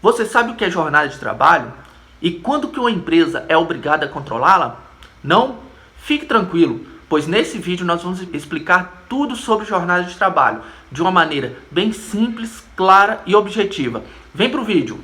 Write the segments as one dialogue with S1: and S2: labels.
S1: Você sabe o que é jornada de trabalho? E quando que uma empresa é obrigada a controlá-la? Não? Fique tranquilo, pois nesse vídeo nós vamos explicar tudo sobre jornada de trabalho, de uma maneira bem simples, clara e objetiva. Vem pro vídeo!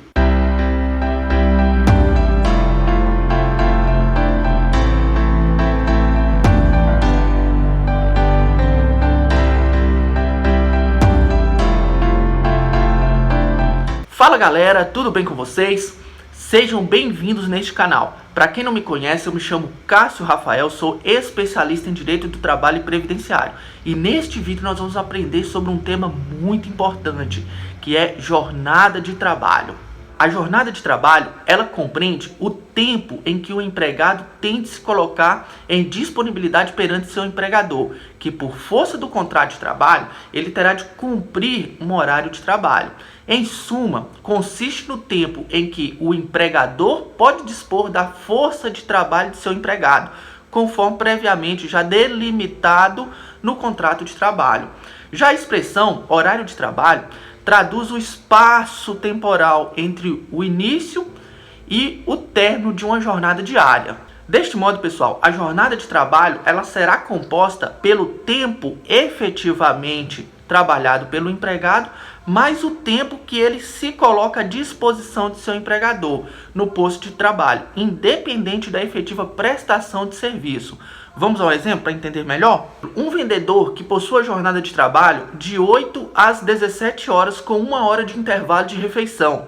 S1: Fala galera, tudo bem com vocês? Sejam bem-vindos neste canal. Para quem não me conhece, eu me chamo Cássio Rafael, sou especialista em Direito do Trabalho e Previdenciário. E neste vídeo nós vamos aprender sobre um tema muito importante, que é jornada de trabalho. A jornada de trabalho, ela compreende o tempo em que o empregado tem de se colocar em disponibilidade perante seu empregador, que por força do contrato de trabalho, ele terá de cumprir um horário de trabalho. Em suma, consiste no tempo em que o empregador pode dispor da força de trabalho de seu empregado, conforme previamente já delimitado no contrato de trabalho. Já a expressão horário de trabalho traduz o espaço temporal entre o início e o término de uma jornada diária. Deste modo, pessoal, a jornada de trabalho ela será composta pelo tempo efetivamente trabalhado pelo empregado, mais o tempo que ele se coloca à disposição de seu empregador no posto de trabalho, independente da efetiva prestação de serviço. Vamos ao exemplo para entender melhor? Um vendedor que possua jornada de trabalho de 8 às 17 horas com 1 hora de intervalo de refeição.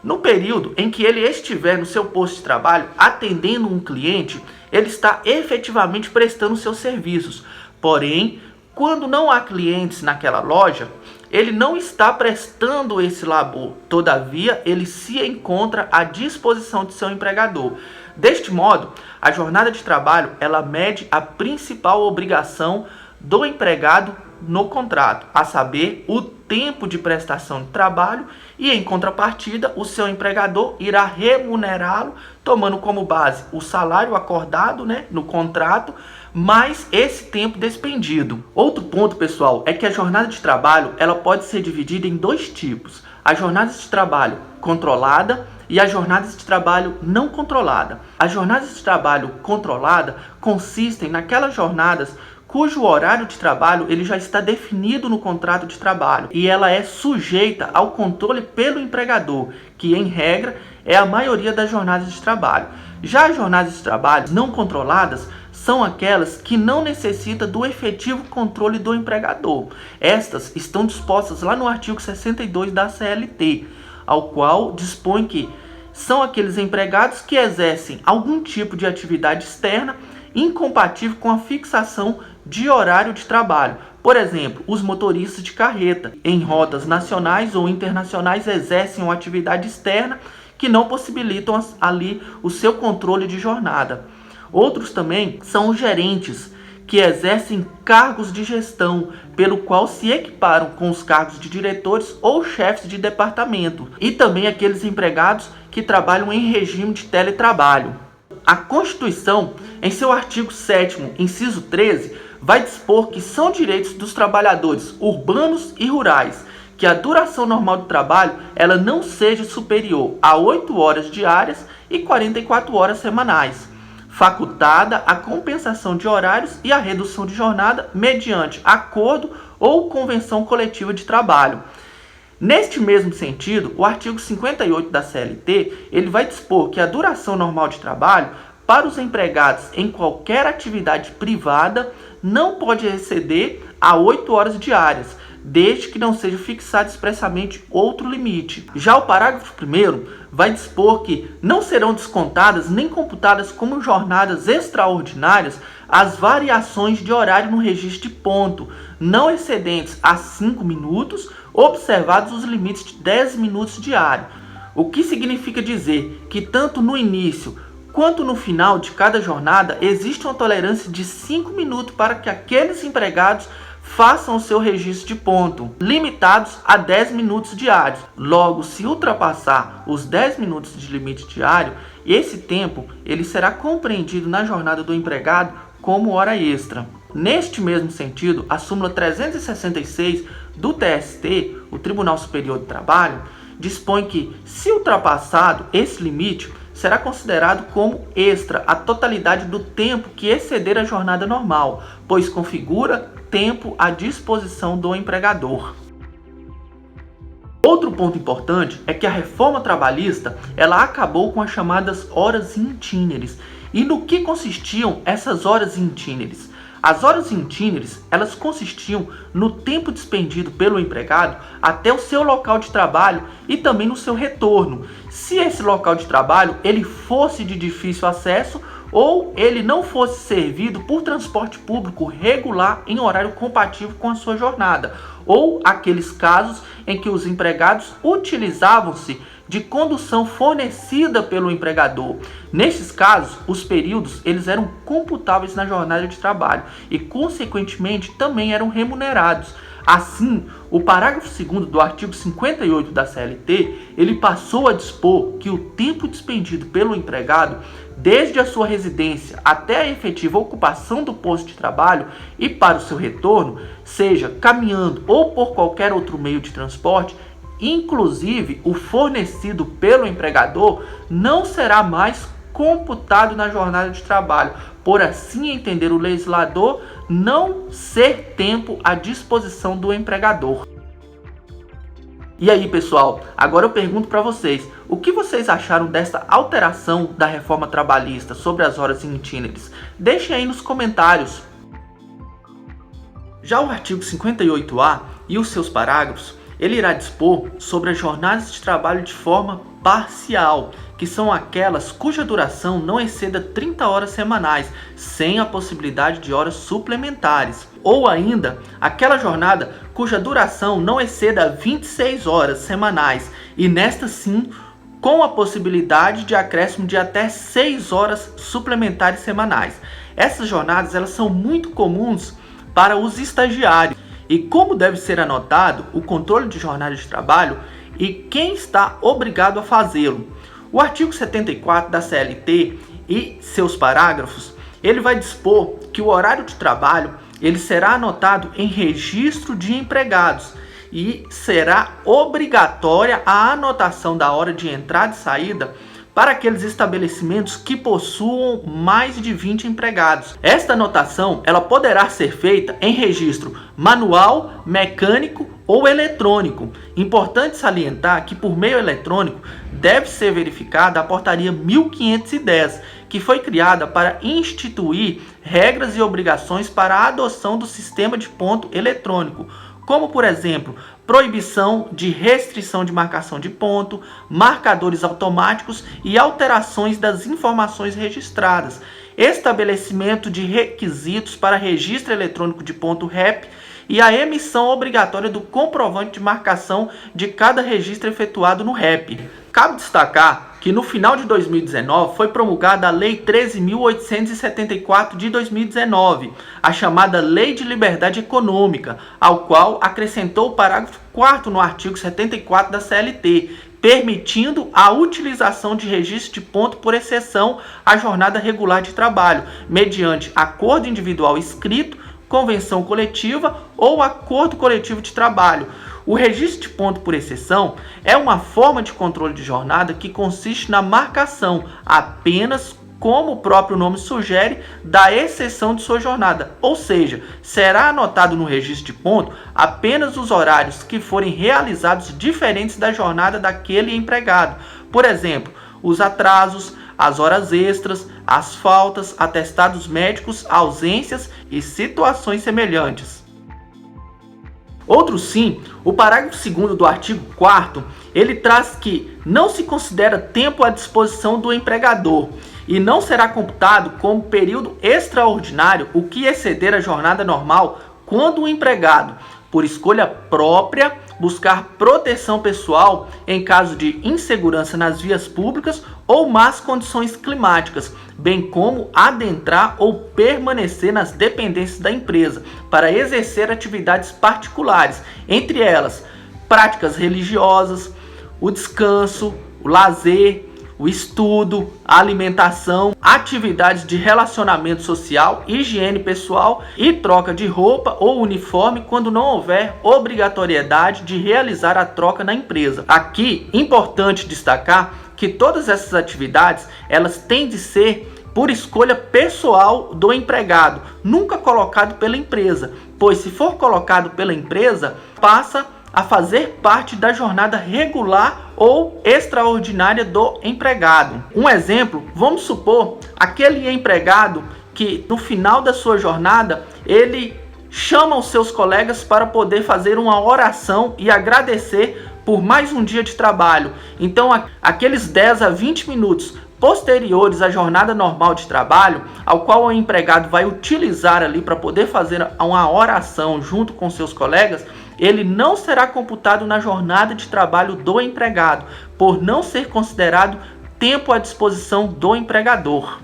S1: No período em que ele estiver no seu posto de trabalho atendendo um cliente, ele está efetivamente prestando seus serviços. Porém, quando não há clientes naquela loja, ele não está prestando esse labor. Todavia, ele se encontra à disposição de seu empregador. Deste modo, a jornada de trabalho ela mede a principal obrigação do empregado no contrato, a saber, o tempo de prestação de trabalho, e em contrapartida, o seu empregador irá remunerá-lo, tomando como base o salário acordado, no contrato, mais esse tempo despendido. Outro ponto, pessoal, é que a jornada de trabalho ela pode ser dividida em dois tipos: a jornada de trabalho controlada e as jornadas de trabalho não controlada. As jornadas de trabalho controlada consistem naquelas jornadas cujo horário de trabalho ele já está definido no contrato de trabalho e ela é sujeita ao controle pelo empregador, que em regra é a maioria das jornadas de trabalho. Já as jornadas de trabalho não controladas são aquelas que não necessitam do efetivo controle do empregador. Estas estão dispostas lá no artigo 62 da CLT, ao qual dispõe que são aqueles empregados que exercem algum tipo de atividade externa incompatível com a fixação de horário de trabalho. Por exemplo, os motoristas de carreta em rotas nacionais ou internacionais exercem uma atividade externa que não possibilitam ali o seu controle de jornada. Outros também são os gerentes, que exercem cargos de gestão, pelo qual se equiparam com os cargos de diretores ou chefes de departamento, e também aqueles empregados que trabalham em regime de teletrabalho. A Constituição, em seu artigo 7º, inciso 13, vai dispor que são direitos dos trabalhadores urbanos e rurais que a duração normal do trabalho ela não seja superior a 8 horas diárias e 44 horas semanais, facultada a compensação de horários e a redução de jornada mediante acordo ou convenção coletiva de trabalho. Neste mesmo sentido, o artigo 58 da CLT, ele vai dispor que a duração normal de trabalho para os empregados em qualquer atividade privada não pode exceder a 8 horas diárias, desde que não seja fixado expressamente outro limite. Já o parágrafo 1º vai dispor que não serão descontadas nem computadas como jornadas extraordinárias as variações de horário no registro de ponto, não excedentes a 5 minutos, observados os limites de 10 minutos diários. O que significa dizer que tanto no início quanto no final de cada jornada existe uma tolerância de 5 minutos para que aqueles empregados façam o seu registro de ponto, limitados a 10 minutos diários. Logo, se ultrapassar os 10 minutos de limite diário, esse tempo ele será compreendido na jornada do empregado como hora extra. Neste mesmo sentido, a súmula 366 do TST, o Tribunal Superior do Trabalho, dispõe que, se ultrapassado esse limite, será considerado como extra a totalidade do tempo que exceder a jornada normal, pois configura tempo à disposição do empregador. Outro ponto importante é que a reforma trabalhista ela acabou com as chamadas horas in itinere. E no que consistiam essas horas in itinere? As horas in itinere elas consistiam no tempo despendido pelo empregado até o seu local de trabalho e também no seu retorno. Se esse local de trabalho ele fosse de difícil acesso ou ele não fosse servido por transporte público regular em horário compatível com a sua jornada, ou aqueles casos em que os empregados utilizavam-se de condução fornecida pelo empregador. Nesses casos, os períodos eles eram computáveis na jornada de trabalho e, consequentemente, também eram remunerados. Assim, o parágrafo 2º do artigo 58 da CLT, ele passou a dispor que o tempo despendido pelo empregado, desde a sua residência até a efetiva ocupação do posto de trabalho e para o seu retorno, seja caminhando ou por qualquer outro meio de transporte, inclusive o fornecido pelo empregador, não será mais computado na jornada de trabalho, por assim entender o legislador não ser tempo à disposição do empregador. E aí, pessoal, agora eu pergunto para vocês, o que vocês acharam desta alteração da reforma trabalhista sobre as horas in itinere? Deixem aí nos comentários. Já o artigo 58A e os seus parágrafos, ele irá dispor sobre as jornadas de trabalho de forma parcial, que são aquelas cuja duração não exceda 30 horas semanais, sem a possibilidade de horas suplementares. Ou ainda, aquela jornada cuja duração não exceda 26 horas semanais, e nesta sim, com a possibilidade de acréscimo de até 6 horas suplementares semanais. Essas jornadas elas são muito comuns para os estagiários. E como deve ser anotado o controle de jornada de trabalho e quem está obrigado a fazê-lo. O artigo 74 da CLT e seus parágrafos, ele vai dispor que o horário de trabalho ele será anotado em registro de empregados e será obrigatória a anotação da hora de entrada e saída para aqueles estabelecimentos que possuam mais de 20 empregados. Esta anotação ela poderá ser feita em registro manual, mecânico ou eletrônico. Importante salientar que por meio eletrônico deve ser verificada a portaria 1510, que foi criada para instituir regras e obrigações para a adoção do sistema de ponto eletrônico, como, por exemplo, proibição de restrição de marcação de ponto, marcadores automáticos e alterações das informações registradas, estabelecimento de requisitos para registro eletrônico de ponto REP e a emissão obrigatória do comprovante de marcação de cada registro efetuado no REP. Cabe destacar que no final de 2019 foi promulgada a Lei 13.874 de 2019, a chamada Lei de Liberdade Econômica, ao qual acrescentou o parágrafo 4º no artigo 74 da CLT, permitindo a utilização de registro de ponto por exceção à jornada regular de trabalho, mediante acordo individual escrito, convenção coletiva ou acordo coletivo de trabalho. O registro de ponto por exceção é uma forma de controle de jornada que consiste na marcação apenas, como o próprio nome sugere, da exceção de sua jornada, ou seja, será anotado no registro de ponto apenas os horários que forem realizados diferentes da jornada daquele empregado. Por exemplo, os atrasos, as horas extras, as faltas, atestados médicos, ausências e situações semelhantes. Outro sim, o parágrafo 2º do artigo 4º, ele traz que não se considera tempo à disposição do empregador e não será computado como período extraordinário o que exceder a jornada normal quando o empregado, por escolha própria, buscar proteção pessoal em caso de insegurança nas vias públicas ou más condições climáticas, bem como adentrar ou permanecer nas dependências da empresa para exercer atividades particulares, entre elas práticas religiosas, o descanso, o lazer, o estudo, a alimentação, atividades de relacionamento social, higiene pessoal e troca de roupa ou uniforme quando não houver obrigatoriedade de realizar a troca na empresa. Aqui, importante destacar que todas essas atividades, elas têm de ser por escolha pessoal do empregado, nunca colocado pela empresa, pois se for colocado pela empresa, passa a fazer parte da jornada regular ou extraordinária do empregado. Um exemplo, vamos supor aquele empregado que no final da sua jornada, ele chama os seus colegas para poder fazer uma oração e agradecer por mais um dia de trabalho. Então, aqueles 10 a 20 minutos posteriores à jornada normal de trabalho, ao qual o empregado vai utilizar ali para poder fazer uma oração junto com seus colegas, ele não será computado na jornada de trabalho do empregado, por não ser considerado tempo à disposição do empregador.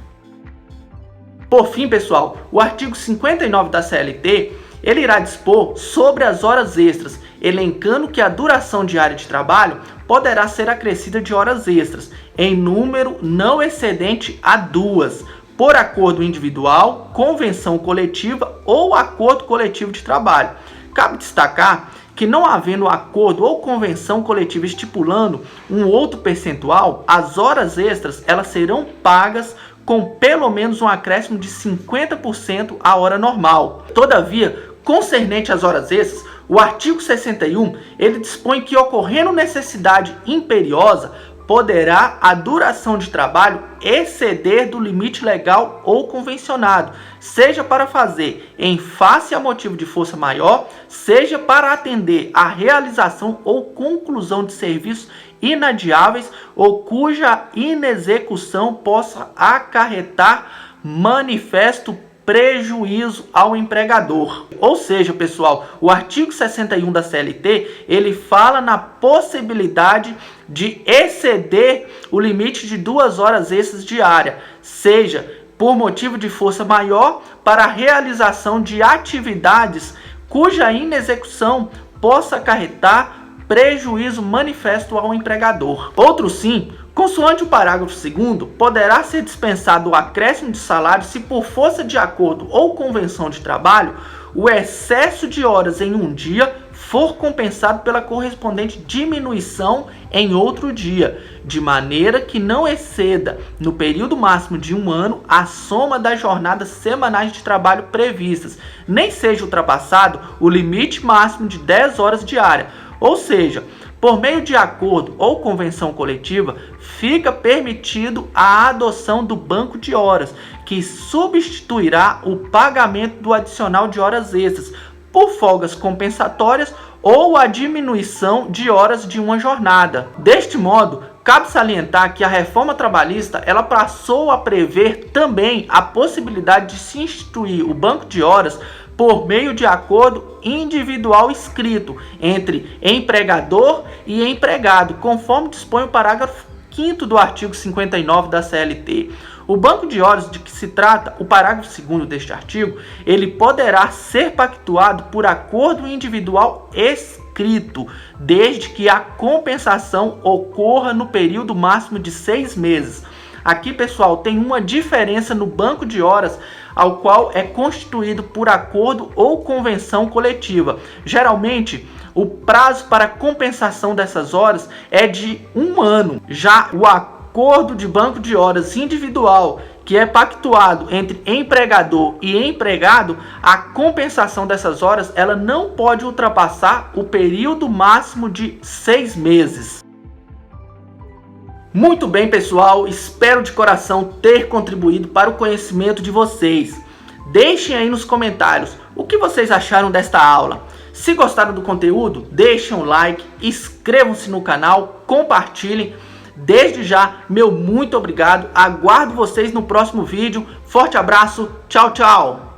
S1: Por fim, pessoal, o artigo 59 da CLT, ele irá dispor sobre as horas extras, elencando que a duração diária de trabalho poderá ser acrescida de horas extras, em número não excedente a 2, por acordo individual, convenção coletiva ou acordo coletivo de trabalho. Cabe destacar que, não havendo acordo ou convenção coletiva estipulando um outro percentual, as horas extras elas serão pagas com pelo menos um acréscimo de 50% à hora normal. Todavia, concernente às horas extras, o artigo 61, ele dispõe que, ocorrendo necessidade imperiosa, poderá a duração de trabalho exceder do limite legal ou convencionado, seja para fazer em face a motivo de força maior, seja para atender à realização ou conclusão de serviços inadiáveis ou cuja inexecução possa acarretar manifesto prejuízo ao empregador. Ou seja, pessoal, o artigo 61 da CLT, ele fala na possibilidade de exceder o limite de 2 horas extras diárias, seja por motivo de força maior para a realização de atividades cuja inexecução possa acarretar prejuízo manifesto ao empregador. Outro sim, consoante o parágrafo 2º, poderá ser dispensado o acréscimo de salário se, por força de acordo ou convenção de trabalho, o excesso de horas em um dia for compensado pela correspondente diminuição em outro dia, de maneira que não exceda, no período máximo de 1 ano, a soma das jornadas semanais de trabalho previstas, nem seja ultrapassado o limite máximo de 10 horas diárias. Ou seja, por meio de acordo ou convenção coletiva, fica permitido a adoção do banco de horas, que substituirá o pagamento do adicional de horas extras por folgas compensatórias ou a diminuição de horas de uma jornada. Deste modo, cabe salientar que a reforma trabalhista ela passou a prever também a possibilidade de se instituir o banco de horas por meio de acordo individual escrito entre empregador e empregado, conforme dispõe o parágrafo 5º do artigo 59 da CLT. O banco de horas de que se trata, o parágrafo 2º deste artigo, ele poderá ser pactuado por acordo individual escrito, desde que a compensação ocorra no período máximo de 6 meses. Aqui, pessoal, tem uma diferença no banco de horas, ao qual é constituído por acordo ou convenção coletiva. Geralmente, o prazo para compensação dessas horas é de 1 ano. Já o acordo de banco de horas individual, que é pactuado entre empregador e empregado, a compensação dessas horas ela não pode ultrapassar o período máximo de 6 meses. Muito bem, pessoal, espero de coração ter contribuído para o conhecimento de vocês. Deixem aí nos comentários o que vocês acharam desta aula. Se gostaram do conteúdo, deixem um like, inscrevam-se no canal, compartilhem. Desde já, meu muito obrigado. Aguardo vocês no próximo vídeo. Forte abraço, tchau, tchau!